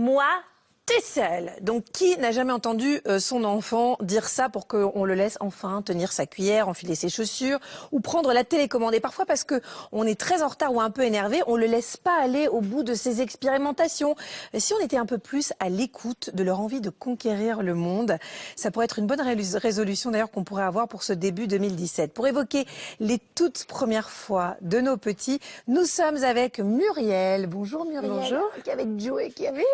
moi T'es seule. Donc, qui n'a jamais entendu son enfant dire ça pour qu'on le laisse enfin tenir sa cuillère, enfiler ses chaussures ou prendre la télécommande? Et parfois, parce que on est très en retard ou un peu énervé, on le laisse pas aller au bout de ses expérimentations. Et si on était un peu plus à l'écoute de leur envie de conquérir le monde, ça pourrait être une bonne résolution d'ailleurs qu'on pourrait avoir pour ce début 2017. Pour évoquer les toutes premières fois de nos petits, nous sommes avec Muriel. Bonjour Muriel. Bonjour. Qui est avec Joey,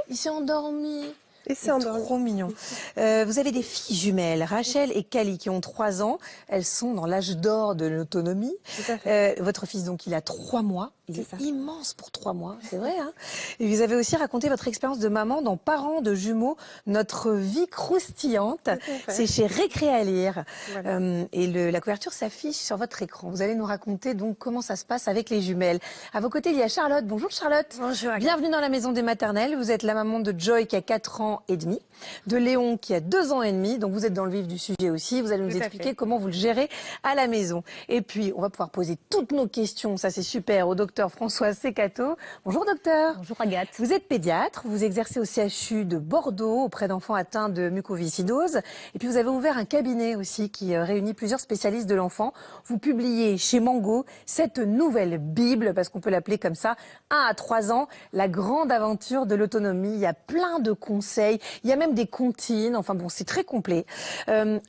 il s'est endormi. Et c'est trop mignon. Vous avez des filles jumelles, Rachel et Kali, qui ont 3 ans. Elles sont dans l'âge d'or de l'autonomie. Tout à fait. Votre fils, donc, il a 3 mois. Il est ça. immense pour 3 mois, c'est vrai. Hein, et vous avez aussi raconté votre expérience de maman dans Parents de jumeaux, notre vie croustillante. C'est chez Récré à lire. Voilà. Et la couverture s'affiche sur votre écran. Vous allez nous raconter donc comment ça se passe avec les jumelles. À vos côtés, il y a Charlotte. Bonjour Charlotte. Bonjour. Bienvenue dans la maison des maternelles. Vous êtes la maman de Joy qui a 4 ans et demi, de Léon qui a 2 ans et demi. Donc vous êtes dans le vif du sujet aussi. Vous allez nous expliquer comment vous le gérez à la maison. Et puis, on va pouvoir poser toutes nos questions. Ça, c'est super. Au docteur François Secato. Bonjour docteur. Bonjour Agathe. Vous êtes pédiatre, vous exercez au CHU de Bordeaux auprès d'enfants atteints de mucoviscidose. Et puis vous avez ouvert un cabinet aussi qui réunit plusieurs spécialistes de l'enfant. Vous publiez chez Mango cette nouvelle Bible, parce qu'on peut l'appeler comme ça, 1 à 3 ans, la grande aventure de l'autonomie. Il y a plein de conseils, il y a même des comptines. Enfin bon, c'est très complet.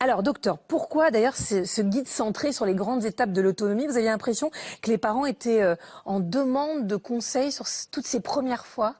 Alors docteur, pourquoi d'ailleurs ce guide centré sur les grandes étapes de l'autonomie? Vous aviez l'impression que les parents étaient en demande de conseils sur toutes ces premières fois?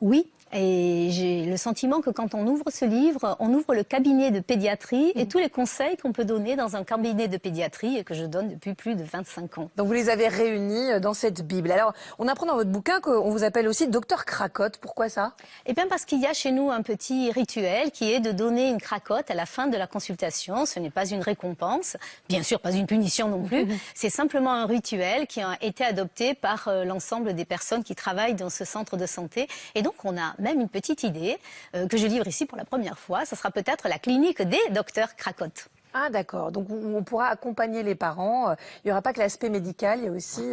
Oui. Et j'ai le sentiment que quand on ouvre ce livre, on ouvre le cabinet de pédiatrie et tous les conseils qu'on peut donner dans un cabinet de pédiatrie et que je donne depuis plus de 25 ans. Donc vous les avez réunis dans cette Bible. Alors, on apprend dans votre bouquin qu'on vous appelle aussi docteur Cracotte. Pourquoi ça? Eh bien parce qu'il y a chez nous un petit rituel qui est de donner une cracotte à la fin de la consultation. Ce n'est pas une récompense, bien sûr pas une punition non plus. C'est simplement un rituel qui a été adopté par l'ensemble des personnes qui travaillent dans ce centre de santé. Et donc on a même une petite idée que je livre ici pour la première fois. Ça sera peut-être la clinique des docteurs Cracotte. Ah d'accord, donc on pourra accompagner les parents. Il n'y aura pas que l'aspect médical, il y a aussi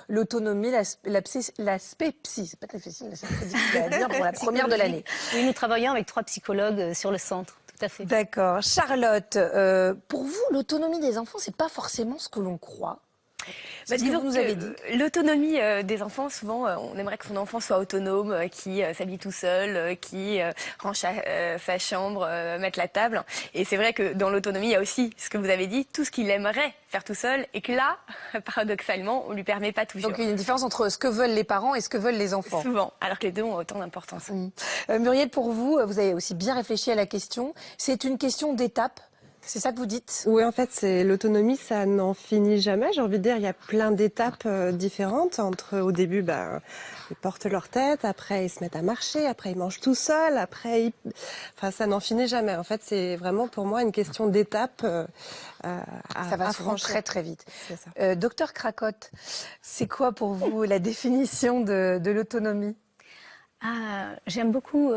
l'autonomie, l'aspect psy. C'est pas très difficile, c'est très difficile à dire pour la première de l'année. Oui, nous travaillons avec 3 psychologues sur le centre, tout à fait. D'accord. Charlotte, pour vous, l'autonomie des enfants, c'est pas forcément ce que l'on croit. Disons que vous avez dit. L'autonomie des enfants, souvent, on aimerait que son enfant soit autonome, qui s'habille tout seul, qui range sa chambre, mette la table. Et c'est vrai que dans l'autonomie, il y a aussi ce que vous avez dit, tout ce qu'il aimerait faire tout seul, et que là, paradoxalement, on lui permet pas toujours. Donc il y a une différence entre ce que veulent les parents et ce que veulent les enfants. Souvent, alors que les deux ont autant d'importance. Muriel, pour vous, vous avez aussi bien réfléchi à la question. C'est une question d'étape. C'est ça que vous dites? Oui, en fait, c'est l'autonomie, ça n'en finit jamais. J'ai envie de dire, il y a plein d'étapes différentes. Au début, ils portent leur tête, après ils se mettent à marcher, après ils mangent tout seuls, après enfin, ça n'en finit jamais. En fait, c'est vraiment pour moi une question d'étapes ça va souvent très très vite. C'est ça. Docteur Cracotte, c'est quoi pour vous la définition de l'autonomie? J'aime beaucoup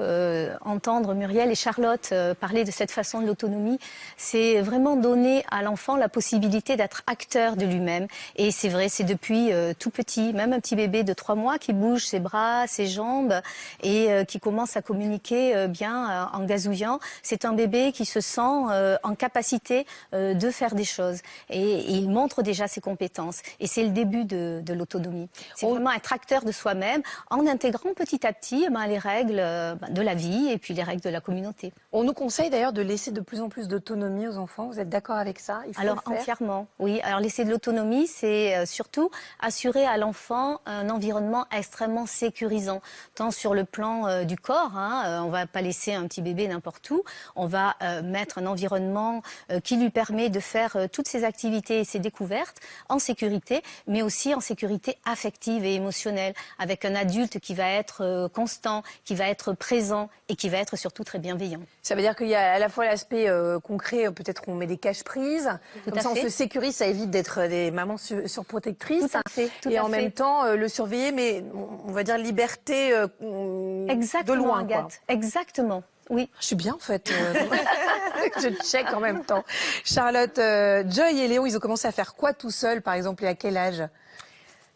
entendre Muriel et Charlotte parler de cette façon de l'autonomie. C'est vraiment donner à l'enfant la possibilité d'être acteur de lui-même. Et c'est vrai, c'est depuis tout petit, même un petit bébé de 3 mois qui bouge ses bras, ses jambes et qui commence à communiquer bien en gazouillant. C'est un bébé qui se sent en capacité de faire des choses. Et il montre déjà ses compétences. Et c'est le début de l'autonomie. C'est vraiment être acteur de soi-même en intégrant petit à petit les règles de la vie et puis les règles de la communauté. On nous conseille d'ailleurs de laisser de plus en plus d'autonomie aux enfants. Vous êtes d'accord avec ça? Il faut Alors le faire. entièrement, oui. Alors laisser de l'autonomie, c'est surtout assurer à l'enfant un environnement extrêmement sécurisant, tant sur le plan du corps. On va pas laisser un petit bébé n'importe où. On va mettre un environnement qui lui permet de faire toutes ses activités et ses découvertes en sécurité, mais aussi en sécurité affective et émotionnelle, avec un adulte qui va être constant, qui va être présent et qui va être surtout très bienveillant. Ça veut dire qu'il y a à la fois l'aspect concret, peut-être on met des caches-prises, comme ça on se sécurise, ça évite d'être des mamans surprotectrices. Tout à fait. Et en même temps le surveiller, mais on va dire liberté de loin. Agathe. Quoi. Exactement. Oui. Je suis bien en fait. Je check en même temps. Charlotte, Joy et Léon, ils ont commencé à faire quoi tout seuls, par exemple, et à quel âge?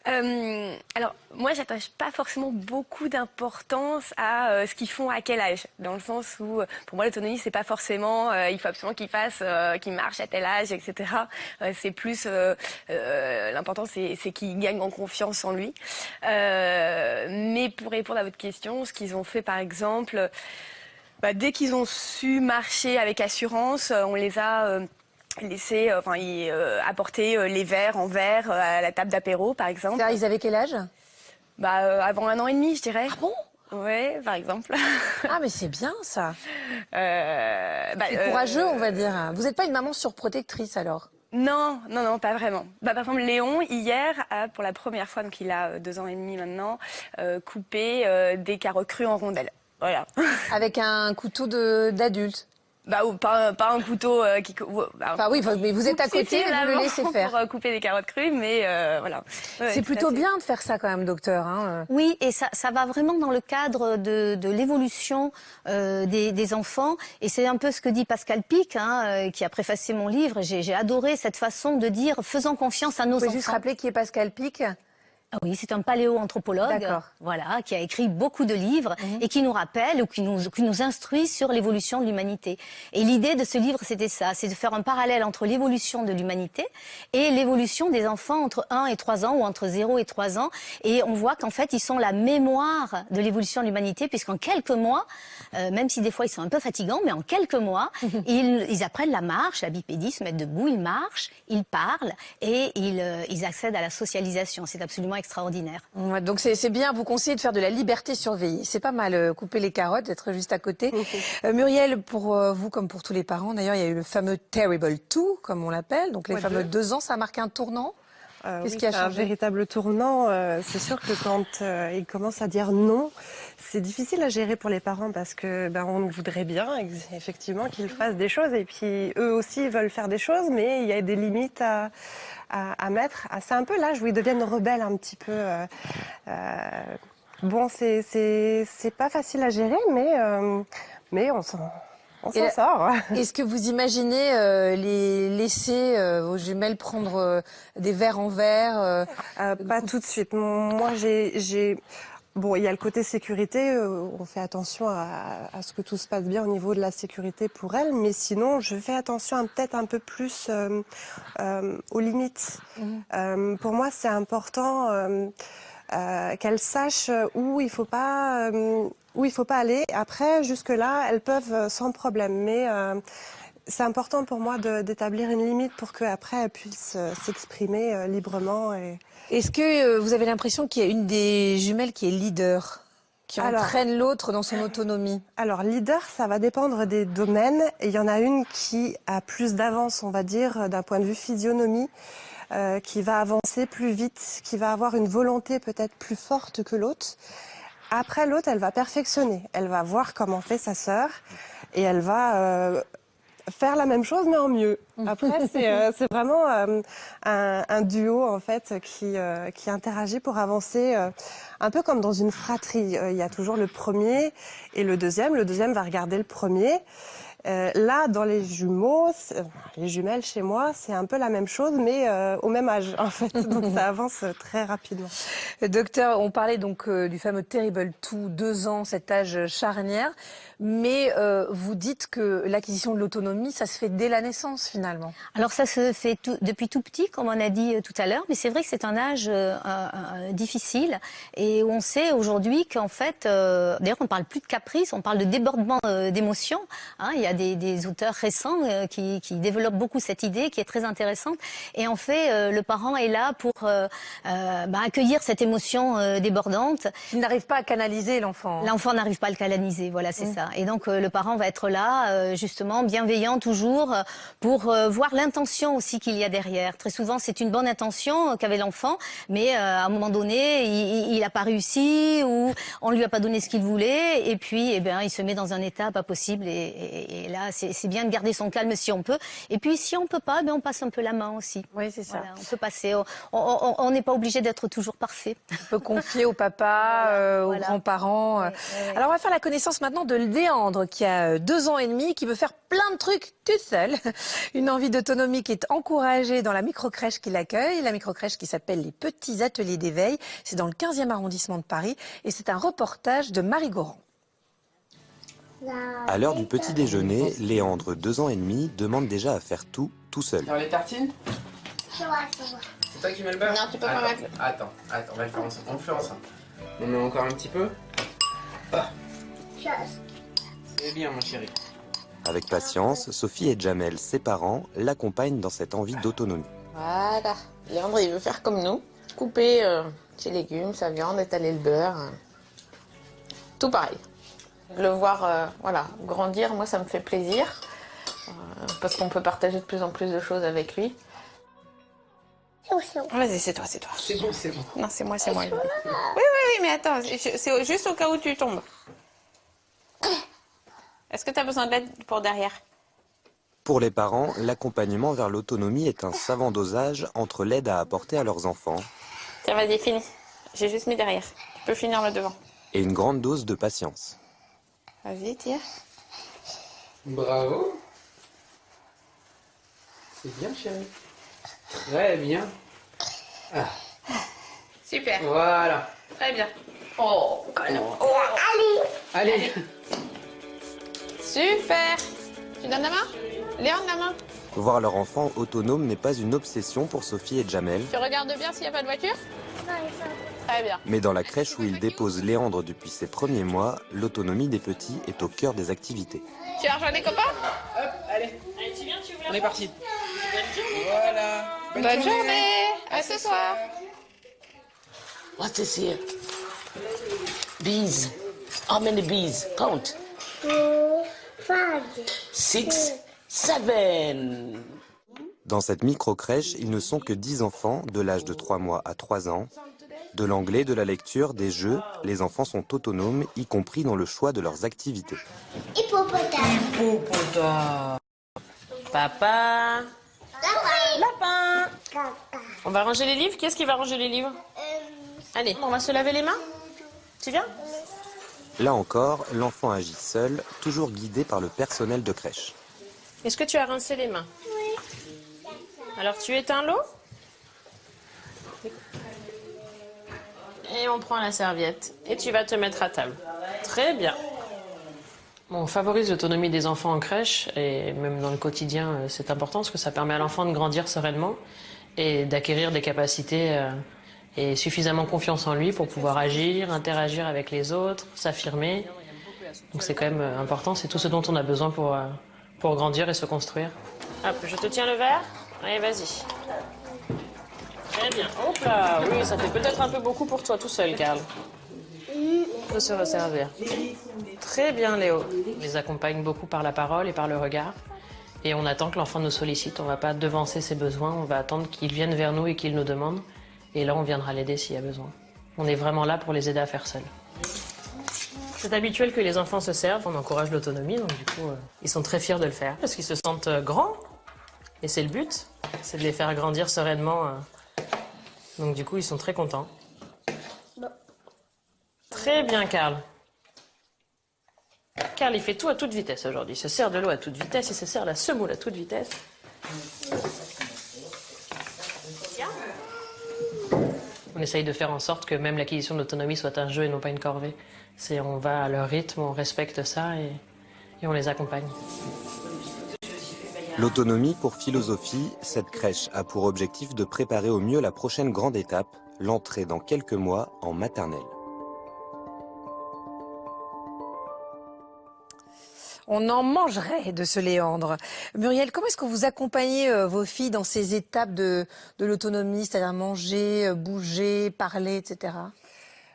Alors, moi, j'attache pas forcément beaucoup d'importance à ce qu'ils font à quel âge. Dans le sens où, pour moi, l'autonomie, c'est pas forcément il faut absolument qu'il marche à tel âge, etc. C'est plus l'important, c'est qu'il gagne en confiance en lui. Mais pour répondre à votre question, ce qu'ils ont fait, par exemple, dès qu'ils ont su marcher avec assurance, on les a laissé, apporter les verres en verre à la table d'apéro, par exemple. Ils avaient quel âge? Avant 1 an et demi, je dirais. Ah bon? Ouais, par exemple. Ah, mais c'est bien ça. C'est courageux, on va dire. Vous n'êtes pas une maman surprotectrice alors? Non, pas vraiment. Par exemple, Léon, hier, a pour la première fois, donc il a 2 ans et demi maintenant, coupé des carottes crues en rondelles. Voilà. Avec un couteau d'adulte? Ou pas un couteau qui... Enfin oui, mais vous êtes à côté et vous le laissez faire. Pour couper des carottes crues, mais voilà. C'est plutôt bien de faire ça quand même, docteur. Hein. Oui, et ça va vraiment dans le cadre de l'évolution des enfants. Et c'est un peu ce que dit Pascal Pic, qui a préfacé mon livre. J'ai adoré cette façon de dire « faisons confiance à nos enfants ». Vous pouvez juste rappeler qui est Pascal Pic? Ah oui, c'est un paléoanthropologue, voilà, qui a écrit beaucoup de livres et qui nous rappelle ou qui nous instruit sur l'évolution de l'humanité. Et l'idée de ce livre, c'était ça, c'est de faire un parallèle entre l'évolution de l'humanité et l'évolution des enfants entre 1 et 3 ans ou entre 0 et 3 ans. Et on voit qu'en fait, ils sont la mémoire de l'évolution de l'humanité puisqu'en quelques mois, même si des fois ils sont un peu fatigants, mais en quelques mois, ils apprennent la marche, la bipédie, se mettent debout, ils marchent, ils parlent et ils accèdent à la socialisation. C'est absolument extraordinaire. Ouais, donc c'est bien, vous conseillez de faire de la liberté surveillée. C'est pas mal, couper les carottes, être juste à côté. Muriel, pour vous comme pour tous les parents, d'ailleurs, il y a eu le fameux Terrible 2, comme on l'appelle, donc les fameux 2 ans, ça a marqué un tournant. Qu'est-ce qui a changé? Un véritable tournant. C'est sûr que quand ils commencent à dire non, c'est difficile à gérer pour les parents parce que on voudrait bien effectivement qu'ils fassent des choses et puis eux aussi veulent faire des choses, mais il y a des limites à mettre. C'est un peu l'âge où ils deviennent rebelles un petit peu. Bon, c'est pas facile à gérer, mais on s'en sort. Est-ce que vous imaginez les laisser vos jumelles prendre des verres en verre Pas tout de suite. Moi, Bon, il y a le côté sécurité. On fait attention à ce que tout se passe bien au niveau de la sécurité pour elle. Mais sinon, je fais attention peut-être un peu plus aux limites. Pour moi, c'est important qu'elles sachent où il faut pas aller. Après, jusque-là, elles peuvent sans problème. Mais c'est important pour moi d'établir une limite pour qu'après, elles puissent s'exprimer librement. Est-ce que vous avez l'impression qu'il y a une des jumelles qui est leader, qui entraîne l'autre dans son autonomie? Alors, leader, ça va dépendre des domaines. Et il y en a une qui a plus d'avance, on va dire, d'un point de vue physionomie, qui va avancer plus vite, qui va avoir une volonté peut-être plus forte que l'autre. Après, l'autre, elle va perfectionner. Elle va voir comment fait sa sœur et elle va faire la même chose mais en mieux. Après, c'est vraiment un duo en fait qui interagit pour avancer un peu comme dans une fratrie. Il y a toujours le premier et le deuxième. Le deuxième va regarder le premier. Là, dans les jumelles chez moi, c'est un peu la même chose, mais au même âge, en fait. Donc, ça avance très rapidement. Docteur, on parlait donc du fameux Terrible 2, 2 ans, cet âge charnière. Mais vous dites que l'acquisition de l'autonomie, ça se fait dès la naissance, finalement. Alors, ça se fait depuis tout petit, comme on a dit tout à l'heure. Mais c'est vrai que c'est un âge difficile. Et on sait aujourd'hui qu'en fait, d'ailleurs, on ne parle plus de caprice, on parle de débordement d'émotions. Il y a des auteurs récents qui développent beaucoup cette idée qui est très intéressante. Et en fait, le parent est là pour accueillir cette émotion débordante. Il n'arrive pas à canaliser l'enfant. L'enfant n'arrive pas à le canaliser, voilà, c'est ça. Et donc, le parent va être là, justement, bienveillant toujours, pour voir l'intention aussi qu'il y a derrière. Très souvent, c'est une bonne intention qu'avait l'enfant, mais à un moment donné, il n'a pas réussi ou on lui a pas donné ce qu'il voulait. Et puis, il se met dans un état pas possible et Et là, c'est bien de garder son calme si on peut. Et puis, si on peut pas, on passe un peu la main aussi. Oui, c'est ça. Voilà, on peut passer. On n'est pas obligé d'être toujours parfait. On peut confier au papa, aux grands-parents. Ouais, ouais. Alors, on va faire la connaissance maintenant de Léandre, qui a 2 ans et demi, qui veut faire plein de trucs toute seule. Une envie d'autonomie qui est encouragée dans la microcrèche qui l'accueille. La microcrèche qui s'appelle les Petits Ateliers d'éveil. C'est dans le 15e arrondissement de Paris. Et c'est un reportage de Marie Goran. À l'heure du petit déjeuner, Léandre, 2 ans et demi, demande déjà à faire tout seul. Faire les tartines? C'est toi qui mets le beurre? Non, tu peux pas mettre. Attends, on va le faire ensemble. On le fait ensemble. On met encore un petit peu. Ah. C'est bien, mon chéri. Avec patience, Sophie et Jamel, ses parents, l'accompagnent dans cette envie d'autonomie. Voilà. Léandre, il veut faire comme nous. Couper ses légumes, sa viande, étaler le beurre. Tout pareil. Le voir voilà, grandir, moi, ça me fait plaisir. Parce qu'on peut partager de plus en plus de choses avec lui. Vas-y, c'est toi. C'est bon, c'est bon. Non, c'est moi. Oui, mais attends, c'est juste au cas où tu tombes. Est-ce que tu as besoin d'aide pour derrière? Pour les parents, l'accompagnement vers l'autonomie est un savant dosage entre l'aide à apporter à leurs enfants Tiens, vas-y, finis. J'ai juste mis derrière. Tu peux finir le devant. et une grande dose de patience. Vas-y, tire. Bravo. C'est bien, chéri. Très bien. Ah. Super. Voilà. Très bien. Oh, quand même. Oh. Allez. Super. Tu donnes la main? Léon, la main. Voir leur enfant autonome n'est pas une obsession pour Sophie et Jamel, Tu regardes bien s'il n'y a pas de voiture? Très bien. mais dans la crèche où ils déposent Léandre depuis ses premiers mois, l'autonomie des petits est au cœur des activités. Tu vas rejoindre les copains? Hop, allez. On est parti. Voilà. Bonne journée. À ce soir. What is here? Bees. How many bees? Count. 6, 7. Dans cette micro-crèche, ils ne sont que 10 enfants, de l'âge de 3 mois à 3 ans. De l'anglais, de la lecture, des jeux, les enfants sont autonomes, y compris dans le choix de leurs activités. Hippopotame. Papa. Lapin. On va ranger les livres. Qui est-ce qui va ranger les livres? Allez, on va se laver les mains. Tu viens? Là encore, l'enfant agit seul, toujours guidé par le personnel de crèche. Est-ce que tu as rincé les mains? Oui. Alors tu éteins l'eau? Et on prend la serviette. Et tu vas te mettre à table. Très bien. On favorise l'autonomie des enfants en crèche et même dans le quotidien, c'est important parce que ça permet à l'enfant de grandir sereinement et d'acquérir des capacités et suffisamment confiance en lui pour pouvoir agir, interagir avec les autres, s'affirmer. Donc c'est quand même important, c'est tout ce dont on a besoin pour grandir et se construire. Hop, je te tiens le verre. Allez, vas-y. Très bien. Hop là, oui, ça fait peut-être un peu beaucoup pour toi tout seul, Karl. On peut se resservir. Très bien, Léo. On les accompagne beaucoup par la parole et par le regard. Et on attend que l'enfant nous sollicite. On ne va pas devancer ses besoins. On va attendre qu'il vienne vers nous et qu'il nous demande. Et là, on viendra l'aider s'il y a besoin. On est vraiment là pour les aider à faire seuls. C'est habituel que les enfants se servent. On encourage l'autonomie. Donc du coup, ils sont très fiers de le faire. Parce qu'ils se sentent grands. Et c'est le but. C'est de les faire grandir sereinement. Donc du coup, ils sont très contents. Très bien, Karl. Karl, il fait tout à toute vitesse aujourd'hui. Il se sert de l'eau à toute vitesse, il se sert la semoule à toute vitesse. On essaye de faire en sorte que même l'acquisition de l'autonomie soit un jeu et non pas une corvée. On va à leur rythme, on respecte ça et on les accompagne. L'autonomie pour philosophie, cette crèche a pour objectif de préparer au mieux la prochaine grande étape, l'entrée dans quelques mois en maternelle. On en mangerait de ce Léandre. Muriel, comment est-ce que vous accompagnez vos filles dans ces étapes de l'autonomie, c'est-à-dire manger, bouger, parler, etc.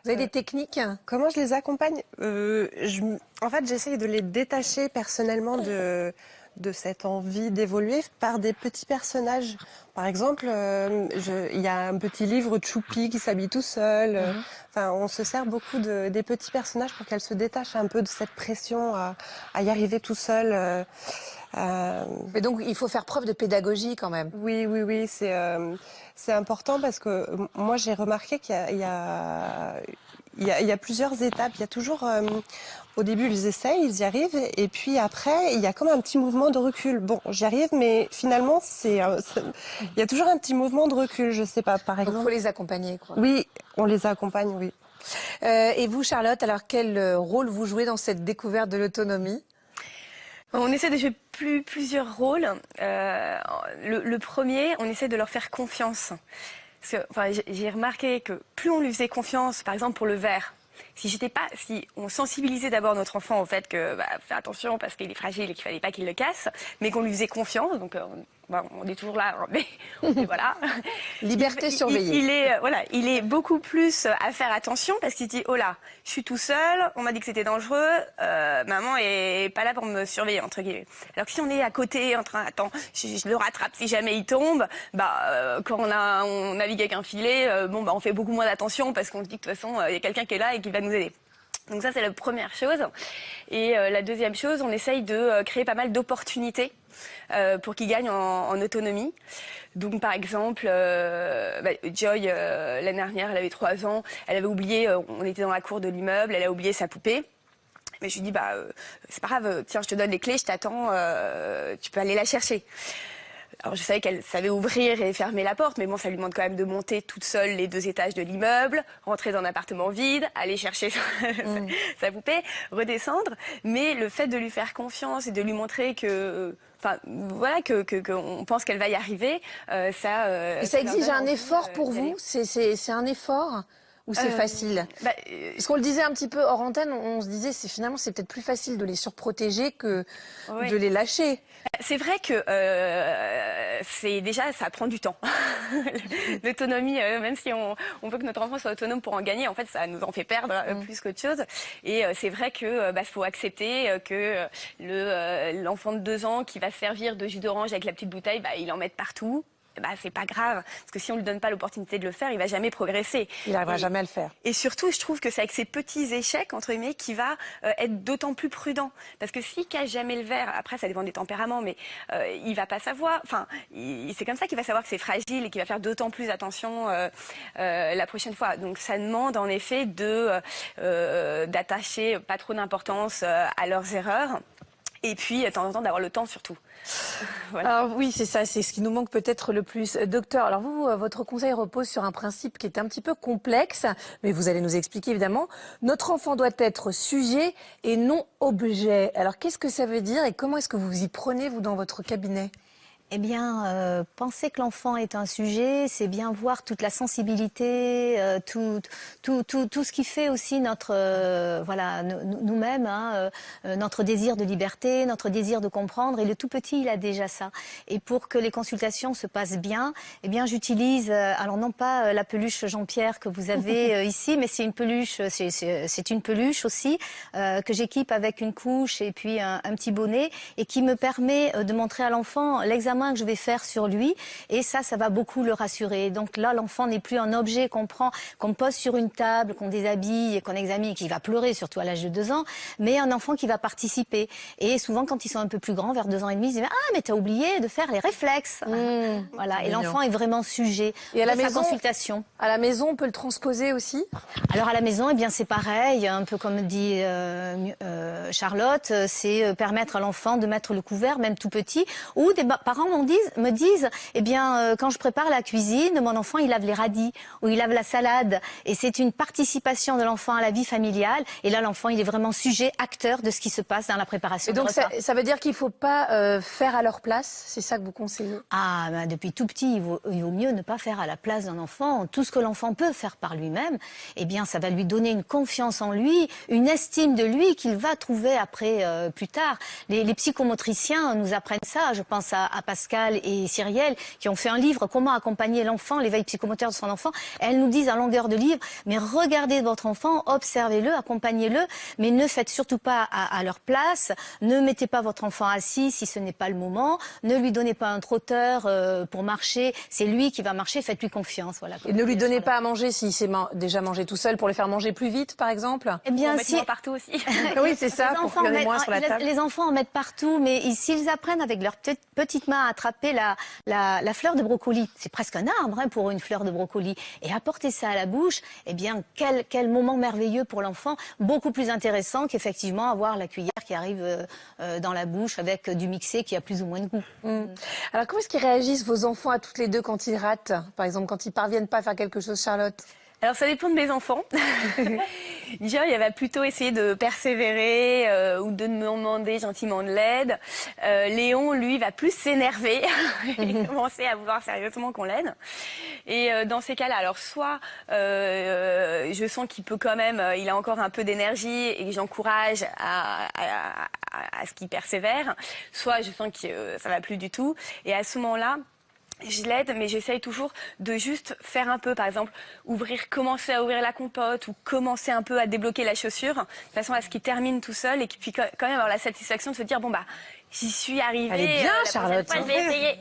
Vous avez des techniques? Comment je les accompagne? En fait, j'essaye de les détacher personnellement de de cette envie d'évoluer par des petits personnages. Par exemple, il y a un petit livre Choupi qui s'habille tout seul. Enfin, on se sert beaucoup des petits personnages pour qu'elle se détache un peu de cette pression à y arriver tout seul. Mais donc, il faut faire preuve de pédagogie quand même. Oui, c'est important parce que moi, j'ai remarqué qu'il y a plusieurs étapes. Il y a toujours, au début, ils essayent, ils y arrivent, et puis après, il y a comme un petit mouvement de recul. Bon, j'y arrive, mais finalement, il y a toujours un petit mouvement de recul, je sais pas, par exemple. Donc, il faut les accompagner, quoi. Oui, on les accompagne, oui. Et vous, Charlotte, alors quel rôle vous jouez dans cette découverte de l'autonomie ? On essaie de jouer plusieurs rôles. Le premier, on essaie de leur faire confiance. Parce que, j'ai remarqué que plus on lui faisait confiance, par exemple pour le verre, si on sensibilisait d'abord notre enfant au fait que fais attention parce qu'il est fragile et qu'il fallait pas qu'il le casse, mais qu'on lui faisait confiance, donc on est toujours là, mais voilà. Liberté surveillée. Il est beaucoup plus à faire attention parce qu'il dit oh là, je suis tout seul, on m'a dit que c'était dangereux, maman est pas là pour me surveiller entre guillemets. Alors que si on est à côté en train, attends, je le rattrape si jamais il tombe, quand on navigue avec un filet, on fait beaucoup moins d'attention parce qu'on se dit que de toute façon il y a quelqu'un qui est là et qui va nous aider. Donc ça c'est la première chose. Et la deuxième chose, on essaye de créer pas mal d'opportunités pour qu'ils gagnent en autonomie. Donc par exemple, Joy, l'année dernière, elle avait 3 ans, elle avait oublié, on était dans la cour de l'immeuble, elle a oublié sa poupée. Mais je lui dis, c'est pas grave, tiens, je te donne les clés, je t'attends, tu peux aller la chercher. Alors je savais qu'elle savait ouvrir et fermer la porte, mais bon, ça lui demande quand même de monter toute seule les 2 étages de l'immeuble, rentrer dans un appartement vide, aller chercher sa poupée, redescendre. Mais le fait de lui faire confiance et de lui montrer que on pense qu'elle va y arriver, ça. Et ça exige un effort pour vous. C'est un effort ou c'est facile? Parce qu'on le disait un petit peu hors antenne, on se disait finalement c'est peut-être plus facile de les surprotéger que de les lâcher. C'est vrai que ça prend du temps. L'autonomie, même si on veut que notre enfant soit autonome pour en gagner, en fait ça nous en fait perdre plus qu'autre chose. Et c'est vrai que faut accepter que l'enfant de 2 ans qui va se servir de jus d'orange avec la petite bouteille, il en mette partout. C'est pas grave, parce que si on lui donne pas l'opportunité de le faire, il va jamais progresser. Il n'arrivera jamais à le faire. Et surtout, je trouve que c'est avec ces petits échecs, entre guillemets, qu'il va être d'autant plus prudent. Parce que s'il cache jamais le verre, après ça dépend des tempéraments, mais il va pas savoir, c'est comme ça qu'il va savoir que c'est fragile et qu'il va faire d'autant plus attention la prochaine fois. Donc ça demande en effet d'attacher pas trop d'importance à leurs erreurs. Et puis, de temps en temps, d'avoir le temps surtout. Voilà. Alors oui, c'est ça, c'est ce qui nous manque peut-être le plus. Docteur, alors vous, votre conseil repose sur un principe qui est un petit peu complexe, mais vous allez nous expliquer évidemment. Notre enfant doit être sujet et non objet. Alors qu'est-ce que ça veut dire et comment est-ce que vous y prenez, vous, dans votre cabinet ? Eh bien, penser que l'enfant est un sujet, c'est bien voir toute la sensibilité, tout ce qui fait aussi notre, nous-mêmes, notre désir de liberté, notre désir de comprendre. Et le tout petit, il a déjà ça. Et pour que les consultations se passent bien, eh bien, j'utilise, alors non pas la peluche Jean-Pierre que vous avez ici, mais c'est une peluche, c'est une peluche aussi que j'équipe avec une couche et puis un petit bonnet et qui me permet de montrer à l'enfant l'examen que je vais faire sur lui et ça va beaucoup le rassurer. Donc là, l'enfant n'est plus un objet qu'on prend, qu'on pose sur une table, qu'on déshabille et qu'on examine, qui va pleurer, surtout à l'âge de 2 ans, mais un enfant qui va participer. Et souvent, quand ils sont un peu plus grands, vers 2 ans et demi, ils disent « Ah, mais t'as oublié de faire les réflexes !» Voilà. Et l'enfant est vraiment sujet et à la maison, consultation. À la maison, on peut le transposer aussi? Alors à la maison, eh bien c'est pareil, un peu comme dit Charlotte, c'est permettre à l'enfant de mettre le couvert, même tout petit, ou des parents me disent, eh bien, quand je prépare la cuisine, mon enfant, il lave les radis ou il lave la salade. Et c'est une participation de l'enfant à la vie familiale. Et là, l'enfant, il est vraiment sujet, acteur de ce qui se passe dans la préparation du repas. Ça veut dire qu'il ne faut pas faire à leur place? C'est ça que vous conseillez? Ah, depuis tout petit, il vaut mieux ne pas faire à la place d'un enfant. Tout ce que l'enfant peut faire par lui-même, eh bien, ça va lui donner une confiance en lui, une estime de lui qu'il va trouver après, plus tard. Les psychomotriciens nous apprennent ça. Je pense à Pascal Pascal et Cyrielle, qui ont fait un livre, Comment accompagner l'enfant, l'éveil psychomoteur de son enfant. Elles nous disent à longueur de livre, mais regardez votre enfant, observez-le, accompagnez-le, mais ne faites surtout pas à leur place, ne mettez pas votre enfant assis si ce n'est pas le moment, ne lui donnez pas un trotteur pour marcher, c'est lui qui va marcher, faites-lui confiance. Voilà, et ne lui donnez pas à manger s'il s'est déjà mangé tout seul, pour le faire manger plus vite, par exemple. Eh bien, si... partout aussi. Oui, c'est ça, pour qu'il y en ait moins sur la table. Les enfants en mettent partout, mais s'ils apprennent avec leurs petites mains à attraper la fleur de brocoli, c'est presque un arbre hein, pour une fleur de brocoli, et apporter ça à la bouche, eh bien, quel moment merveilleux pour l'enfant, beaucoup plus intéressant qu'effectivement avoir la cuillère qui arrive dans la bouche avec du mixé qui a plus ou moins de goût. Alors, comment est-ce qu'ils réagissent, vos enfants, à toutes les deux, quand ils ratent? Par exemple, quand ils parviennent pas à faire quelque chose, Charlotte? Alors ça dépend de mes enfants. Déjà, il va plutôt essayer de persévérer ou de me demander gentiment de l'aide. Léon, lui, va plus s'énerver et commencer à vouloir sérieusement qu'on l'aide. Et dans ces cas-là, alors soit je sens qu'il peut quand même, il a encore un peu d'énergie et que j'encourage à ce qu'il persévère, soit je sens que ça va plus du tout. Et à ce moment-là, je l'aide, mais j'essaye toujours de juste faire un peu, par exemple, commencer à ouvrir la compote ou commencer un peu à débloquer la chaussure, de façon à ce qu'il termine tout seul et qu'il puisse quand même avoir la satisfaction de se dire, bon bah, j'y suis arrivée. Elle est bien, Charlotte. Je vais essayer.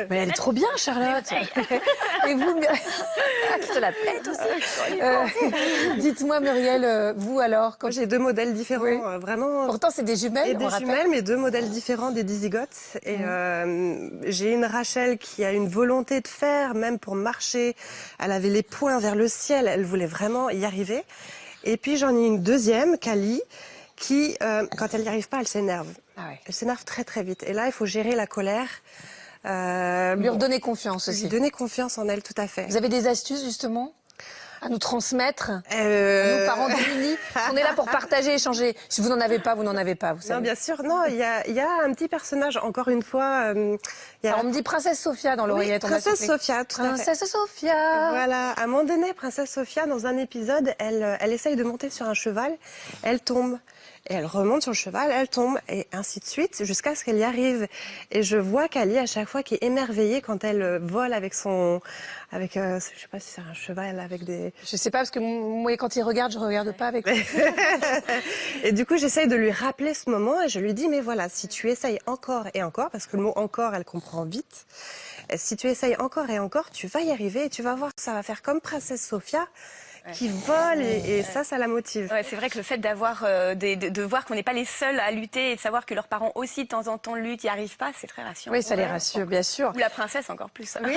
Mais elle est trop bien, Charlotte. Et vous, je te la pète aussi. Dites-moi, Muriel, vous alors, quand j'ai deux modèles différents, vraiment. Pourtant, c'est des jumelles. Et des jumelles, mais deux modèles différents, des dizygotes. Et j'ai une Rachel qui a une volonté de faire, même pour marcher. Elle avait les poings vers le ciel. Elle voulait vraiment y arriver. Et puis j'en ai une deuxième, Kali, qui, quand elle n'y arrive pas, elle s'énerve. Ah ouais. Elle s'énerve très très vite. Et là, il faut gérer la colère. Lui redonner confiance aussi. Lui donner confiance en elle, tout à fait. Vous avez des astuces justement à nous transmettre, à nos parents démunis? On est là pour partager, échanger. Si vous n'en avez pas, vous n'en avez pas. Vous savez. Non, bien sûr. Non, il y a un petit personnage, encore une fois. Alors, on me dit Princesse Sophia dans l'oreillette. Oui, Princesse Sophia, tout à fait. Princesse Sophia. Voilà. À un moment donné, Princesse Sophia, dans un épisode, elle essaye de monter sur un cheval. Elle tombe. Et elle remonte sur le cheval, elle tombe, et ainsi de suite, jusqu'à ce qu'elle y arrive. Et je vois Kali, à chaque fois, qui est émerveillée quand elle vole avec je sais pas si c'est un cheval, avec des... Je sais pas, parce que moi, quand il regarde, je regarde pas avec lui. Et du coup, j'essaye de lui rappeler ce moment, et je lui dis, mais voilà, si tu essayes encore et encore, parce que le mot encore, elle comprend vite, si tu essayes encore et encore, tu vas y arriver, et tu vas voir que ça va faire comme Princesse Sophia, qui volent et ça la motive. Ouais, c'est vrai que le fait d'avoir de voir qu'on n'est pas les seuls à lutter et de savoir que leurs parents aussi de temps en temps luttent, n'y arrivent pas, c'est très rassurant. Oui, ça les rassure, bien sûr. Ou la princesse encore plus. Oui,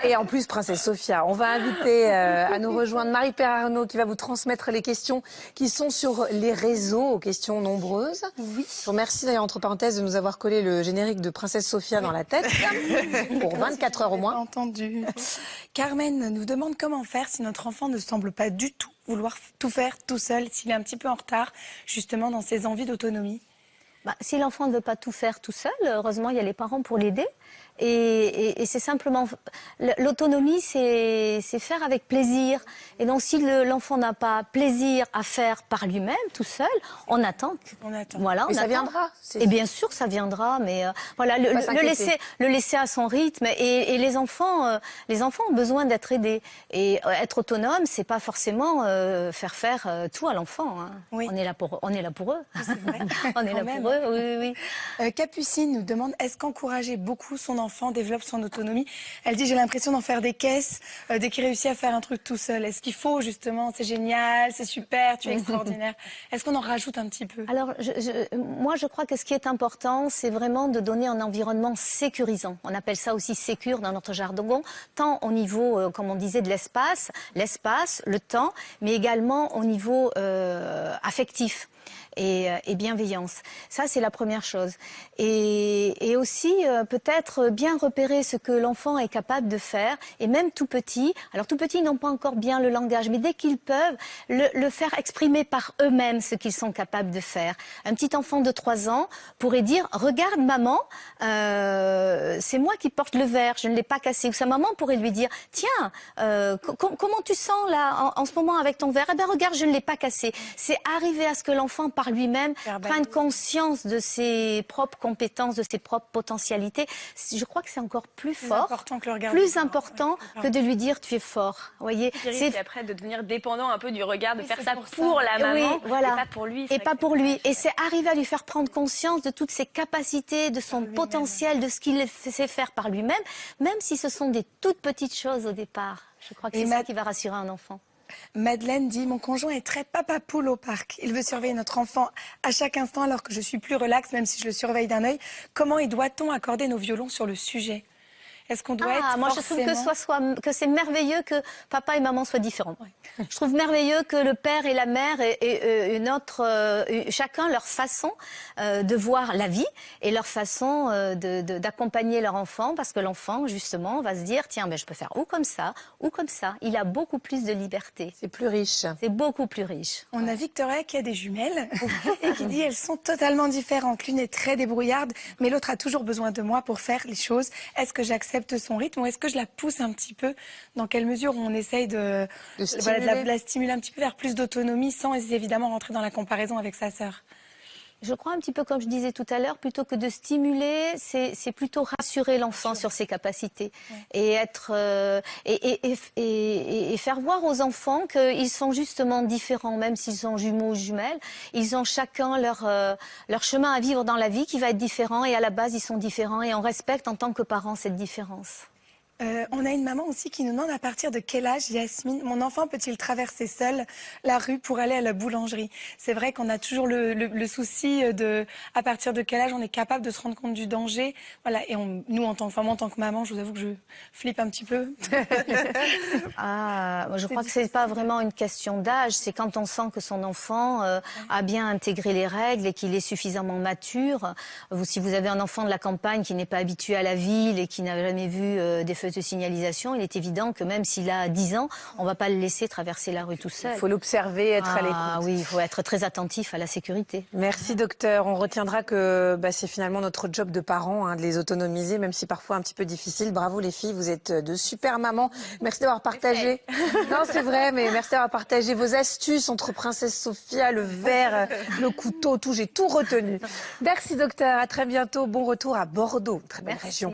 et en plus Princesse Sophia, on va inviter à nous rejoindre Marie-Père Arnaud qui va vous transmettre les questions qui sont sur les réseaux, aux questions nombreuses. Oui. Je vous remercie d'ailleurs entre parenthèses de nous avoir collé le générique de Princesse Sophia dans la tête pour 24 heures au moins. Entendu. Carmen nous demande comment faire si notre enfant ne semble pas du tout vouloir tout faire tout seul, s'il est un petit peu en retard justement dans ses envies d'autonomie. Si l'enfant ne veut pas tout faire tout seul, heureusement il y a les parents pour l'aider. Et c'est simplement... L'autonomie, c'est faire avec plaisir. Et donc, si l'enfant n'a pas plaisir à faire par lui-même, tout seul, on attend. Voilà, ça viendra. Et bien sûr, ça viendra. Mais voilà, le laisser à son rythme. Et les enfants ont besoin d'être aidés. Et être autonome, c'est pas forcément faire tout à l'enfant. Hein. Oui. On est là pour eux. C'est vrai. On est là pour eux, oui. Capucine nous demande, est-ce qu'encourager beaucoup son enfant développe son autonomie? Elle dit, j'ai l'impression d'en faire des caisses dès qu'il réussit à faire un truc tout seul. Est-ce qu'il faut justement, c'est génial, c'est super, tu es extraordinaire. Est-ce qu'on en rajoute un petit peu? Alors, moi, je crois que ce qui est important, c'est vraiment de donner un environnement sécurisant. On appelle ça aussi sécure dans notre jargon, tant au niveau, comme on disait, de l'espace, le temps, mais également au niveau affectif. Et bienveillance. Ça, c'est la première chose. Et aussi, peut-être bien repérer ce que l'enfant est capable de faire, et même tout petit. Alors, tout petit, ils n'ont pas encore bien le langage, mais dès qu'ils peuvent, le faire exprimer par eux-mêmes ce qu'ils sont capables de faire. Un petit enfant de 3 ans pourrait dire, regarde maman, c'est moi qui porte le verre, je ne l'ai pas cassé. Ou sa maman pourrait lui dire, tiens, comment tu sens là en ce moment avec ton verre? Eh bien, regarde, je ne l'ai pas cassé. C'est arriver à ce que l'enfant, par par lui-même, Verbaliser. prenne conscience de ses propres compétences, de ses propres potentialités, je crois que c'est encore plus fort, important que le regard plus des parents. important que de lui dire tu es fort. Vous voyez, C'est après de devenir dépendant un peu du regard, de Oui, faire c'est ça pour ça. pour la maman, Oui, voilà. et pas pour lui. Et pas pour lui. Et c'est arriver à lui faire prendre conscience de toutes ses capacités, de son potentiel, de ce qu'il sait faire par lui-même, même si ce sont des toutes petites choses au départ. Je crois que c'est ça qui va rassurer un enfant. Madeleine dit, mon conjoint est très papa poule au parc. Il veut surveiller notre enfant à chaque instant alors que je suis plus relaxe, même si je le surveille d'un œil. Comment et doit-on accorder nos violons sur le sujet? Est-ce qu'on doit être moi forcément... je trouve que c'est merveilleux que papa et maman soient différents. Ouais. Je trouve merveilleux que le père et la mère aient chacun leur façon de voir la vie et leur façon d'accompagner leur enfant, parce que l'enfant justement va se dire tiens je peux faire ou comme ça ou comme ça. Il a beaucoup plus de liberté. C'est plus riche. C'est beaucoup plus riche. On a Victoria qui a des jumelles et qui dit elles sont totalement différentes. L'une est très débrouillarde, mais l'autre a toujours besoin de moi pour faire les choses. Est-ce que j'accepte son rythme ou est-ce que je la pousse un petit peu? Dans quelle mesure on essaye de la stimuler un petit peu vers plus d'autonomie sans évidemment rentrer dans la comparaison avec sa sœur? Je crois un petit peu comme je disais tout à l'heure, plutôt que de stimuler, c'est plutôt rassurer l'enfant sur ses capacités et être et faire voir aux enfants qu'ils sont justement différents, même s'ils sont jumeaux ou jumelles. Ils ont chacun leur chemin à vivre dans la vie qui va être différent et à la base ils sont différents et on respecte en tant que parents cette différence. On a une maman aussi qui nous demande à partir de quel âge, Yasmine, mon enfant peut-il traverser seul la rue pour aller à la boulangerie? C'est vrai qu'on a toujours le souci de à partir de quel âge on est capable de se rendre compte du danger. Voilà, et nous, en tant que femme, en tant que maman, je vous avoue que je flippe un petit peu. Je crois que c'est pas vraiment une question d'âge, c'est quand on sent que son enfant a bien intégré les règles et qu'il est suffisamment mature. Si vous avez un enfant de la campagne qui n'est pas habitué à la ville et qui n'a jamais vu des feux de signalisation, il est évident que même s'il a 10 ans, on ne va pas le laisser traverser la rue tout seul. Il faut l'observer, être à l'écoute. Ah oui, il faut être très attentif à la sécurité. Merci docteur. On retiendra que c'est finalement notre job de parents de les autonomiser, même si parfois un petit peu difficile. Bravo les filles, vous êtes de super mamans. Merci d'avoir partagé. Non, c'est vrai, mais merci d'avoir partagé vos astuces entre Princesse Sophia, le verre, le couteau, tout. J'ai tout retenu. Merci docteur. À très bientôt. Bon retour à Bordeaux, très belle région.